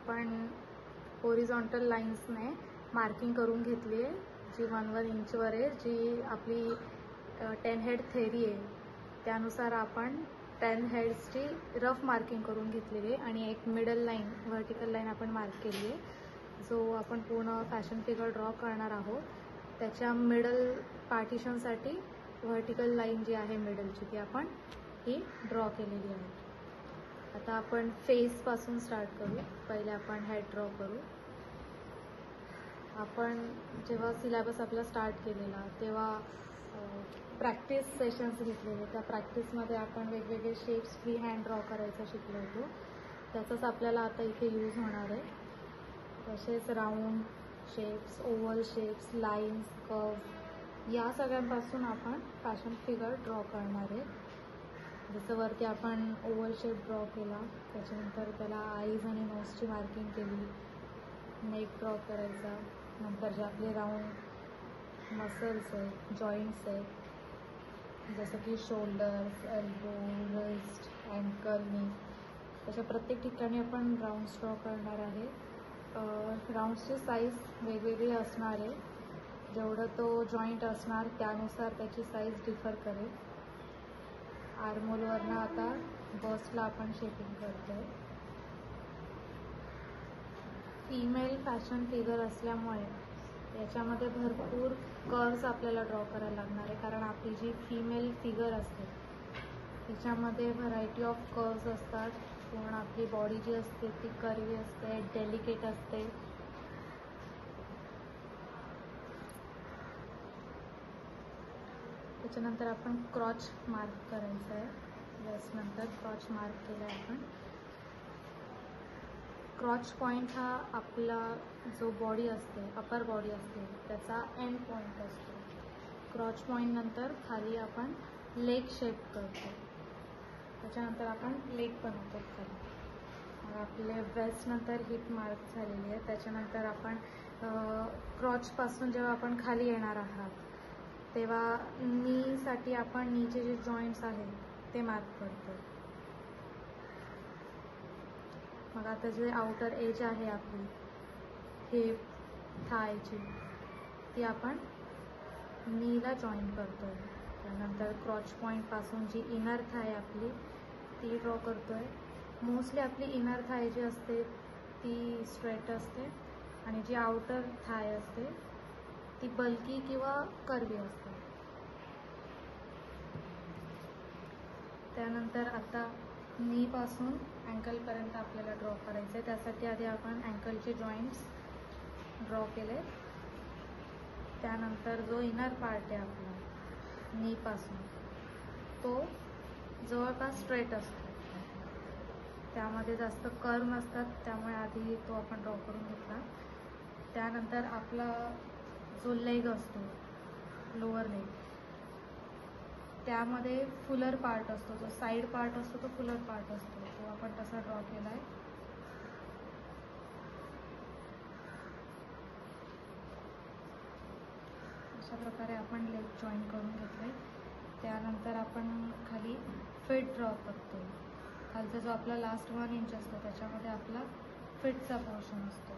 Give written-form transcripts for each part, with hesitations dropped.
आपण horizontal लाईन्सने marking करून घेतली आहे, जी 1-1 इंचवर आहे, जी आपली 10 हेड थेरी आहे. त्यानुसार आपण 10 हेड्सची रफ मार्किंग करून घेतलेली आहे आणि एक मिडल लाईन, व्हर्टिकल लाईन आपण मार्क केली आहे. जो आपण पूर्ण फॅशन फिगर ड्रॉ करणार आहोत त्याच्या मिडल पार्टिशनसाठी व्हर्टिकल लाईन जी आहे मिडलची ती आपण ही ड्रॉ केलेली आहे. आता आपण फेसपासून स्टार्ट करू. पहिले आपण हेड ड्रॉ करू. आपण जेव्हा सिलेबस आपला स्टार्ट केलेला तेव्हा प्रॅक्टिस सेशन्स घेतलेले. त्या प्रॅक्टिसमध्ये आपण वेगवेगळे शेप्स फ्री हँड ड्रॉ करायचं शिकलो होतो. त्याचाच आपल्याला आता इथे यूज होणार आहे. तसेच round shapes, oval shapes, lines, curve या सगळ्यांपासून आपण फॅशन फिगर ड्रॉ करणार आहे. जसं वरती आपण ओव्हल शेप ड्रॉ केला, त्याच्यानंतर त्याला आईज आणि नोजची मार्किंग केली, नेक ड्रॉ करायचा, नंतर जे आपले राऊंड मसल्स आहेत, जॉईंट्स आहेत, जसं की शोल्डर्स, एल्बो, रिस्ट, अँकल, नी, त्याच्या प्रत्येक ठिकाणी आपण राऊंड्स ड्रॉ करणार आहे. राऊंड्सची साईज वेगवेगळी असणार आहे. जेवढं तो जॉईंट असणार त्यानुसार त्याची साईज डिफर करेल. आर्महोलवरनं आता बस्टला आपण शेपिंग करतो आहे. फीमेल फॅशन फिगर असल्यामुळे याच्यामध्ये भरपूर कर्व्स आपल्याला ड्रॉ करायला लागणार आहे, कारण आपली जी फिमेल फिगर असते त्याच्यामध्ये व्हरायटी ऑफ कर्व्स असतात. पूर्ण आपली बॉडी जी असते ती कर्वी असते, डेलिकेट असते. त्याच्यानंतर आपण क्रॉच मार्क करायचं आहे. वेस्टनंतर क्रॉच मार्क केला आहे आपण. क्रॉच पॉईंट हा आपला जो बॉडी असते, अपर बॉडी असते, त्याचा एंड पॉईंट असतो. क्रॉच पॉईंट नंतर खाली आपण लेग शेप करतो. त्याच्यानंतर आपण लेग बनवतो खाली. मग आपले ब्रेस्ट नंतर हिप मार्क झालेली आहे. त्याच्यानंतर आपण क्रॉचपासून जेव्हा आपण खाली येणार आहात तेव्हा नीसाठी आपण नीचे जे जॉईंट्स आहेत ते मार्क करतो. मग आता जे आउटर एज आहे आपली हिप थायची ती आपण नीला जॉईन करतो आहे. त्यानंतर क्रॉच पॉईंटपासून जी इनर थाय आपली ती ड्रॉ करतो आहे. मोस्टली आपली इनर थाय जी असते ती स्ट्रेट असते आणि जी आउटर थाय असते ती बल्की किंवा कर्वी असते. त्यानंतर आता नीपासून अँकलपर्यंत आपल्याला ड्रॉ करायचं आहे. त्यासाठी आधी आपण अँकलचे जॉईंट्स ड्रॉ केले. त्यानंतर जो इनर पार्ट आहे आपला नीपासून तो जवळपास स्ट्रेट असतो. त्यामध्ये जास्त कर्व नसतात, त्यामुळे आधी तो आपण ड्रॉ करून घेतला. त्यानंतर आपला जो लेग असतो, लोअर लेग, त्यामध्ये फुलर पार्ट असतो, जो साईड पार्ट असतो तो फुलर पार्ट असतो, तो आपण तसा ड्रॉ केला आहे. अशा प्रकारे आपण लेग जॉईन करून घेतले. त्यानंतर आपण खाली फिट ड्रॉ करतो. खालचा जो आपला लास्ट 1 इंच असतो त्याच्यामध्ये आपला फिटचा पोर्शन असतो.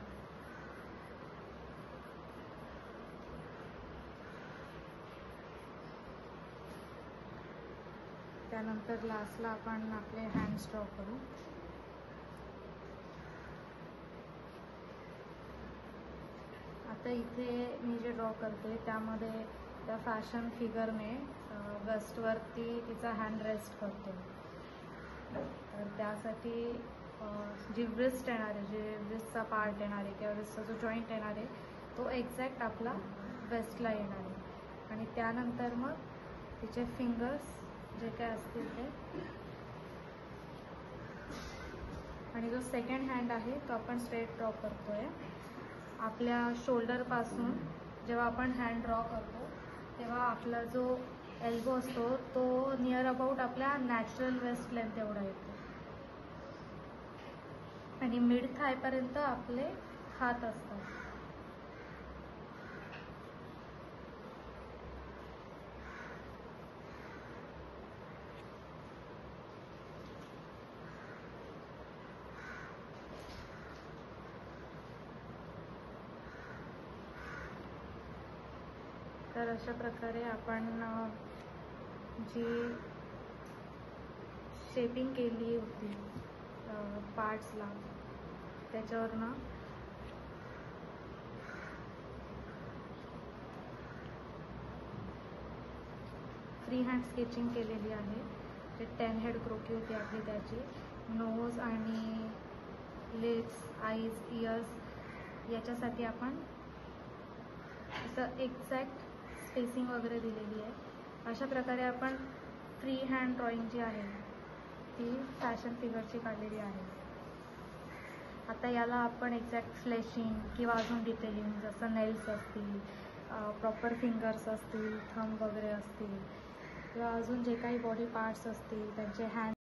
त्यानंतर लास्टला आपण आपले हँड्स ड्रॉ करू. आता इथे मी जे ड्रॉ करते त्यामध्ये त्या फॅशन फिगरने वेस्टवरती तिचा हँड रेस्ट करतो. तर त्यासाठी जी ब्रिस्ट येणार आहे, जे ब्रिस्टचा पार्ट येणार आहे किंवा ब्रिस्टचा जो जॉईंट येणार आहे तो एक्झॅक्ट आपला वेस्टला येणार आहे. आणि त्यानंतर मग तिचे फिंगर्स जे काय असतील ते, आणि जो सेकंड हँड आहे तो आपण स्ट्रेट ड्रॉ करतो आहे. आपल्या शोल्डरपासून जेव्हा आपण हँड ड्रॉ करतो तेव्हा आपला जो एल्बो असतो तो नियर अबाउट आपल्या नॅचरल वेस्ट लेंथ एवढा येतो आणि मिड थायपर्यंत आपले हात असतात. तर अशा प्रकारे आपण जी शेपिंग केली होती पार्ट्सला त्याच्यावरनं फ्री हँड स्केचिंग केलेली आहे. जे 10 हेड क्रोकी होती आपली त्याची नोज आणि लिप्स, आईज, इयर्स याच्यासाठी आपण असं एक्झॅक्ट स्पेसिंग वगैरे दिलेली आहे. अशा प्रकारे आपण फ्री हँड ड्रॉइंग जी आहे ती फॅशन फिगरची काढलेली आहे. आता याला आपण एक्झॅक्ट फ्लेशिंग किंवा अजून डिटेलिंग जसं नेल्स असतील, प्रॉपर फिंगर्स असतील, थंब वगैरे असतील किंवा अजून जे काही बॉडी पार्ट्स असतील त्यांचे हँड